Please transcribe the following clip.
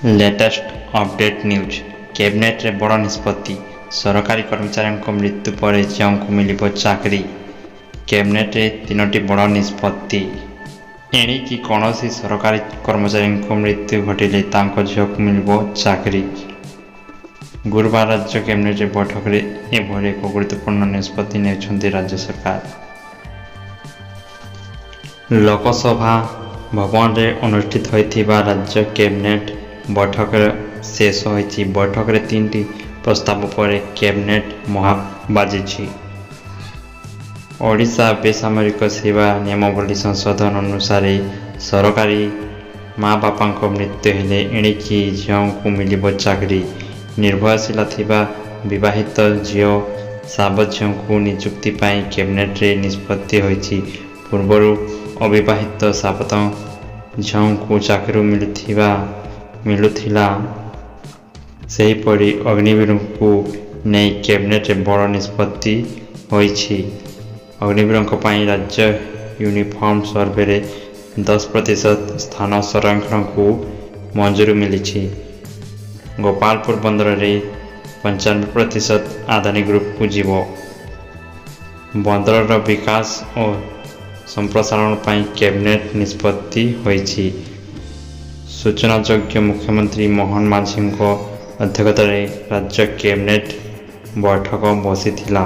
Latest update news cabinet रे बड़ निष्पत्ति सरकारी कर्मचारी मृत्यु पर झील मिल चाकरी कैबिनेट रे तीनोटी बड़ निष्पत्ति एणिकी कौन सरकारी कर्मचारी मृत्यु घटिले झील को मिल चाकरी। गुरुवार राज्य कैबिनेट बैठक में एभली एक गुरुत्वपूर्ण निष्पत्ति ने राज्य सरकार। लोकसभा भवन में अनुष्ठित होइथिबा राज्य कैबिनेट बैठक शेष होइछि। बैठक में 3टी प्रस्ताव पर कैबिनेट मोहर बाजी। ओडिशा बेसामरिक सेवा नियमावली संशोधन अनुसार सरकारी माँ बापा मृत्यु हेले एणिकी झील को मिल चाकरी। निर्भरशील थिबा विवाहित झील साब झील को नियुक्ति पाई कैबिनेट रे निष्पत्ति होइछि। पूर्वर अविवाहित साबत झील को चाकरी मिलुथिला सेहीपरि अग्निवीर को नहीं कैबिनेट बड़ निष्पत्ति होइछि। अग्निवीर राज्य यूनिफॉर्म सर्वे रे 10% स्थान संरक्षण को मंजूरी मिली। गोपालपुर बंदर रे 95% आदानी ग्रुप को जीव। बंदर विकास और संप्रसारण पाई कैबिनेट निष्पत्ति होइछि। सूचनायोग्य मुख्यमंत्री मोहन माझी अध्यक्षतार राज्य कैबिनेट बैठक बसिथिला।